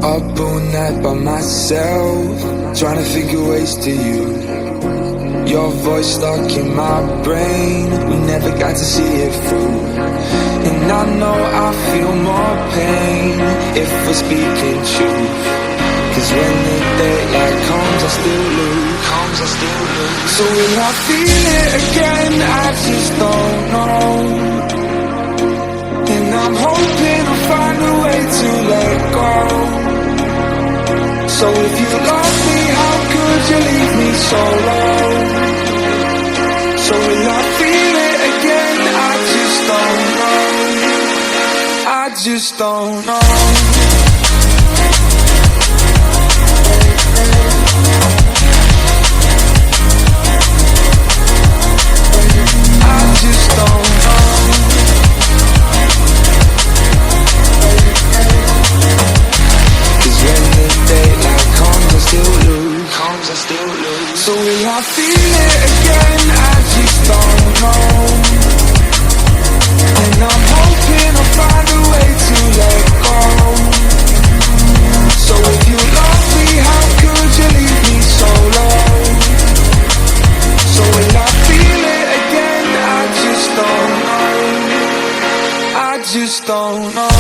Up all night by myself, trying to figure ways to you. Your voice stuck in my brain, we never got to see it through. And I know I feel more pain if we're speaking truth. Cause when the daylight comes I still lose. So will I feel it again? I just don't know. And I'm hoping I'll find a way to let go. So if you love me, how could you leave me so low? So will I feel it again? I just don't know. I just don't know. I just don't know. Cause when the daylight comes I still lose. So will I feel it again? I just don't know. And I'm hoping I'll find a way to let go. So if you love me, how could you leave me so low? So will I feel it again? I just don't know. I just don't know.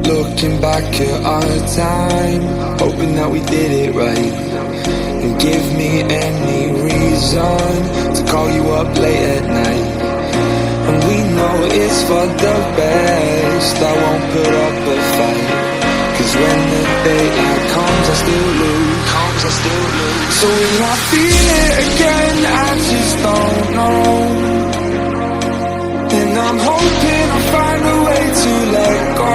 Looking back at our time, hoping that we did it right. And give me any reason to call you up late at night. And we know it's for the best, I won't put up a fight. Cause when the daylight comes I still lose. So will I feel it again? I just don't know. And I'm hoping I'll find a way to let go.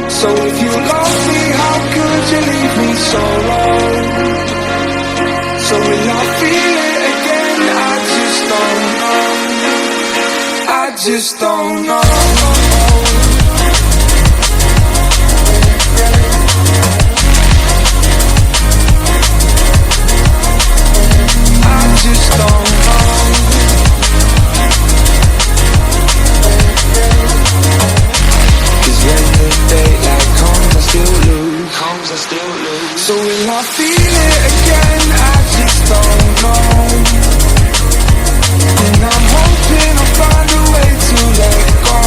So if you love me, how could you leave me so low? So will I feel it again? I just don't know. I just don't know. I just don't know. Cause when the daylight comes I still lose. So will I feel it again? I just don't know. And I'm hoping I'll find a way to let go.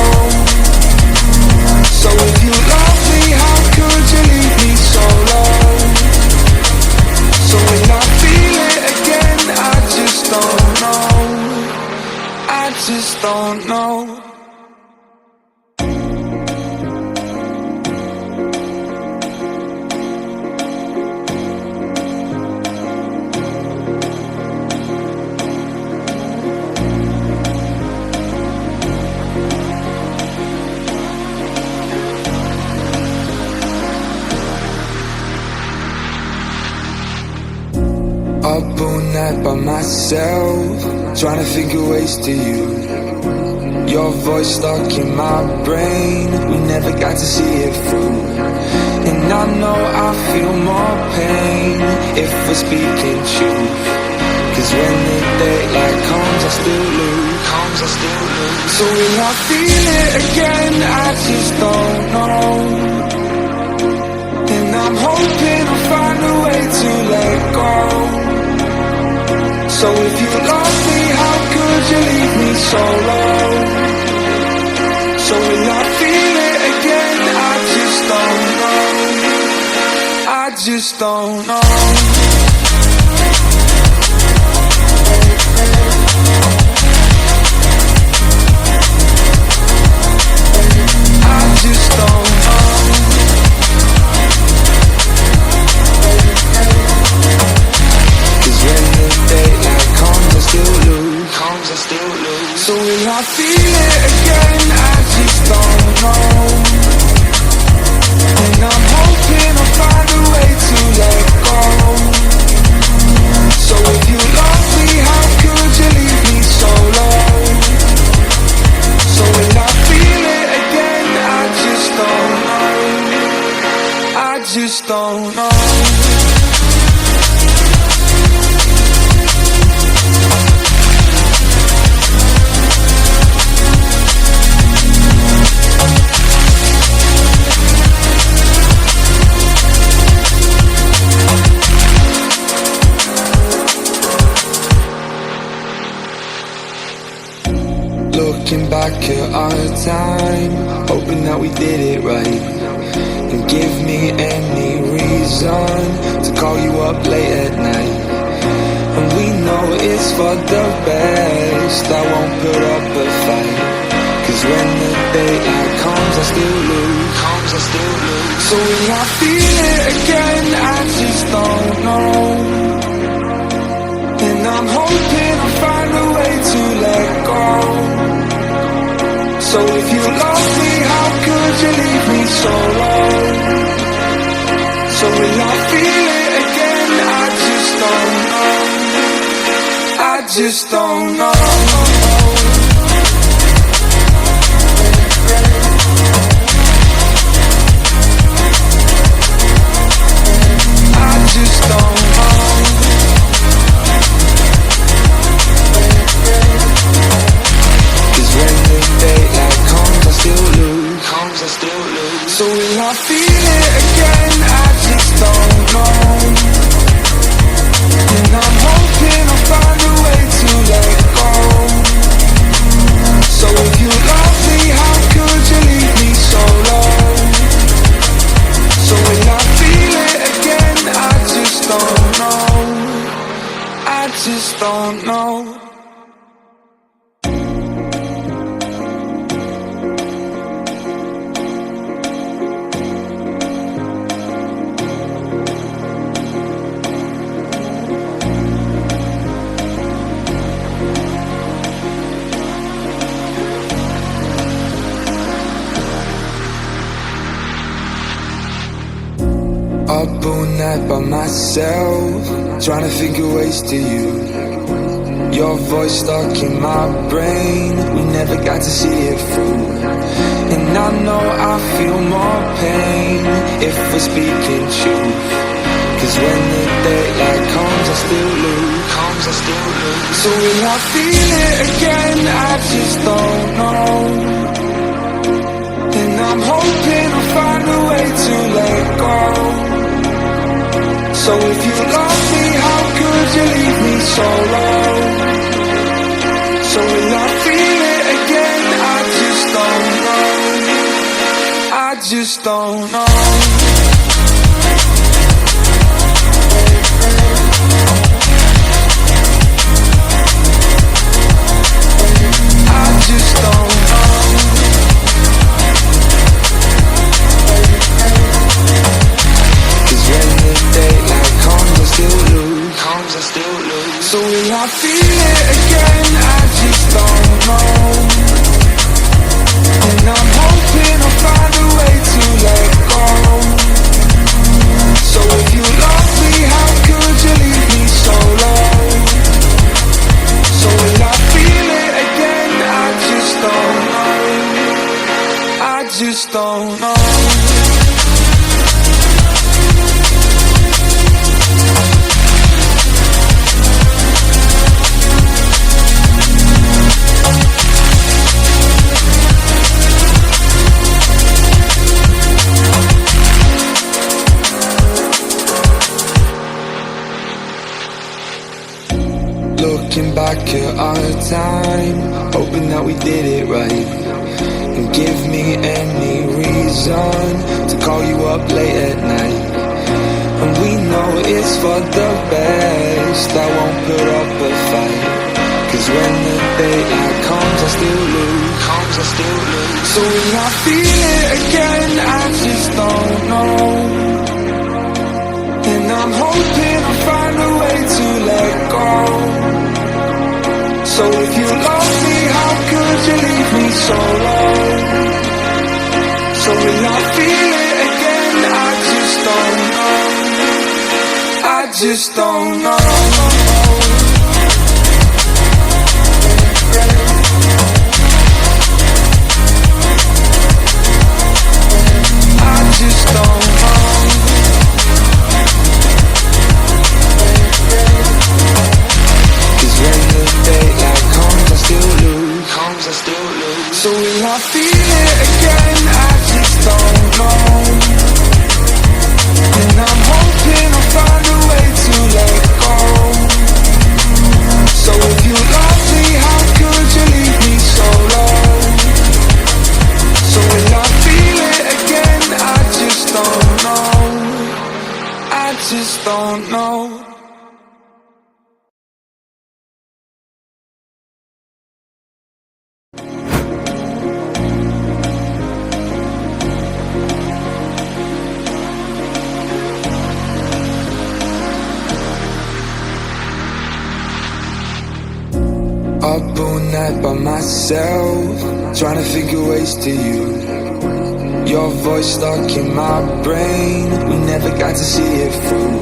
So if you love me, how could you leave me so low? So will I feel it again? I just don't know. I just don't know. Up all night by myself, trying to figure ways to you. Your voice stuck in my brain, we never got to see it through. And I know I feel more pain if we're speaking truth. Cause when the daylight comes I still lose. So will I feel it again? I just don't know. And I'm hoping I'll find a way to let go. So if you love me, how could you leave me so low? So will I feel it again? I just don't know. just don't know. Just don't know. 'Cause when the daylight comes, I still lose. So will I feel it again? I just don't know. And I'm hoping I'll find a way to let go. So if you love me, how could you leave me so low? So will I feel it again? I just don't know. I just don't know. Looking back at our time, hoping that we did it right. And give me any reason to call you up late at night. And we know it's for the best, I won't put up a fight. 'Cause when the daylight comes, I still lose. So will I feel it again? I just don't know. And I'm hoping I'll find a way to let go. So if you love me, how could you leave me so low? So will I feel it again? I just don't know. I just don't know. I just don't know. 'Cause when the daylight comes, I still lose. So will I feel it again? I just don't know. And I'm hoping I'll find a way to let go. So if you love me, how could you leave me so low? So will I feel it again? I just don't know. I just don't know. Up all night by myself, trying to think of ways to you. Your voice stuck in my brain, we never got to see it through. And I know I feel more pain if we're speaking truth. 'Cause when the daylight comes, I still lose. So will I feel it again? I just don't know. And I'm hoping I'll find a way to let go. So if you love me, how could you leave me so low? So will I feel it again? I just don't know. I just don't know. I just don't know. 'Cause when the daylight comes, I still lose. So will I feel it again? I just don't know. And I'm hoping I'll find a way to let go. So if you love me, how could you leave me so low? So will I feel it again? I just don't know. I just don't know. Looking back at our time, hoping that we did it right. And give me any reason to call you up late at night. And and we know it's for the best. I won't put up a fight, 'cause when the daylight comes I still lose. So will I feel it again? I just don't know, and I'm hoping I'll find a way to let go. So if you love me, how could you leave me so low? So will I feel it again? I just don't know. I just don't know. I just don't know. 'Cause when the daylight comes I still lose. So will I feel it again? I just don't know, and I'm hoping I'll find a way to let go. So if you love me, how could you leave me so low? So will I feel it again? I just don't know. I just don't know. Up all night by myself, trying to figure ways to you. Your voice stuck in my brain, we never got to see it through.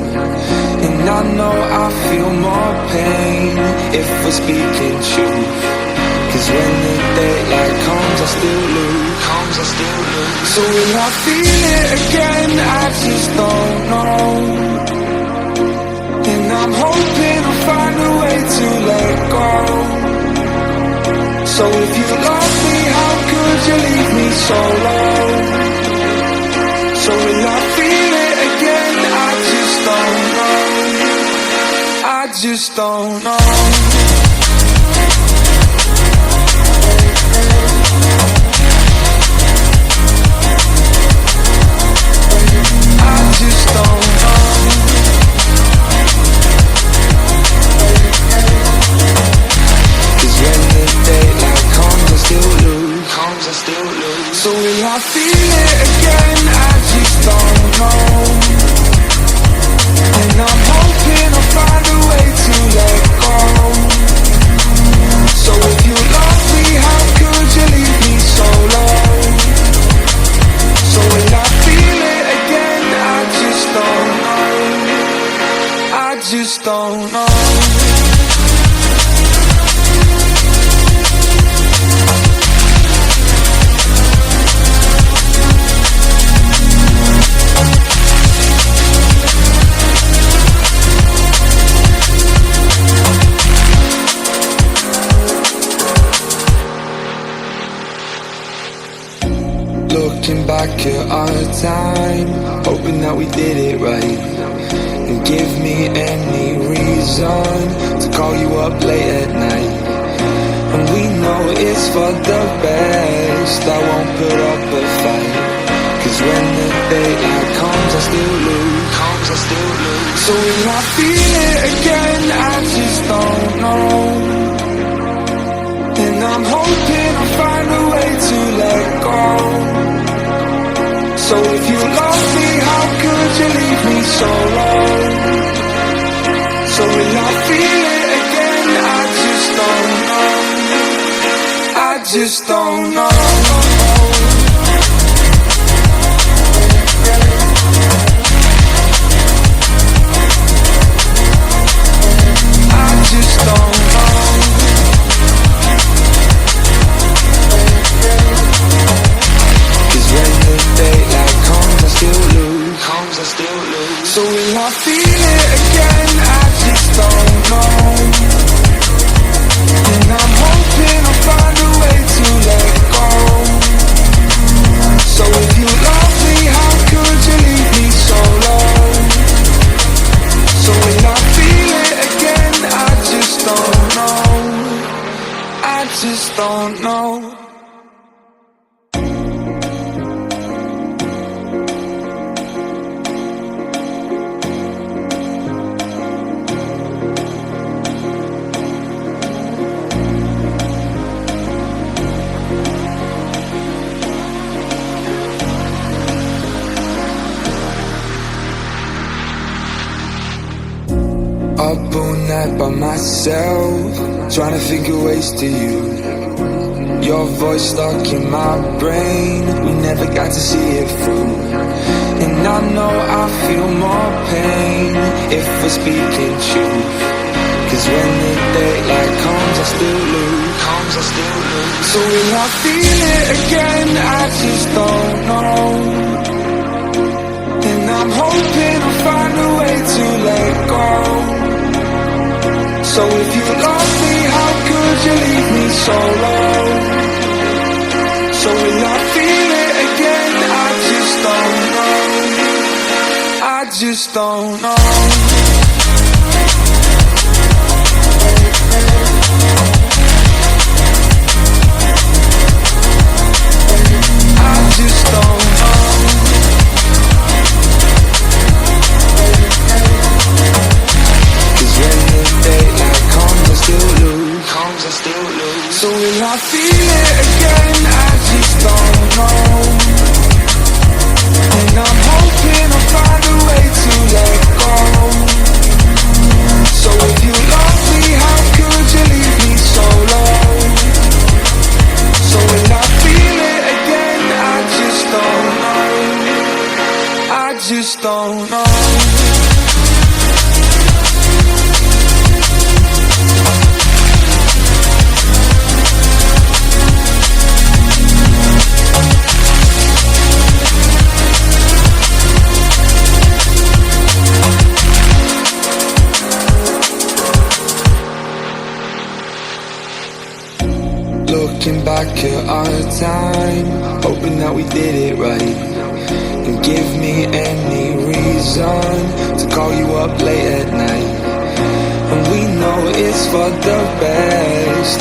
And I know I feel more pain if we're speaking truth. 'Cause when the daylight comes I still lose. So will I feel it again? I just don't know, and I'm hoping I'll find a way to let go. So if you love me, how could you leave me so low? So will I feel it again? I just don't know. I just don't know. I just don't know. 'Cause when the daylight comes I still lose. So will I feel it again? I just don't know, and I'm hoping I'll find a way to let go. So if you love me, how could you leave me so low? So will I feel it again? I just don't know. I just don't know. Looking back at our time, hoping that we did it right, and give me any reason to call you up late at night. And we know it's for the best, I won't put up a fight, 'cause when the daylight comes I still lose. So will I feel it again? I just don't know, and I'm hoping I'll find a way to let go. So if you love me, how could you leave me so low? So will I feel it again? I just don't know. I just don't know. I just don't know. 'Cause when the daylight comes I still lose. So will I feel it again? I just don't know, and I'm hoping I'll find a way to let go. up all night by myself, trying to think of ways to you. Your voice stuck in my brain, we never got to see it through. And I know I feel more pain if we're speaking truth. Cause when the daylight comes I still lose. So will I feel it again? I just don't know. And I'm hoping I'll find a way to let go. So if you love me, how could you leave me so low? So will I feel it again? I just don't know. I just don't know. I just don't know. Cause when the daylight comes I still lose. So will I feel it again? I just don't know. And I'm hoping I'll find a way to let go. So if you love me, how could you leave me so low? So will I feel it again? I just don't know. I just don't know. Looking back at our time, hoping that we did it right. And give me any reason to call you up late at night. And we know it's for the best.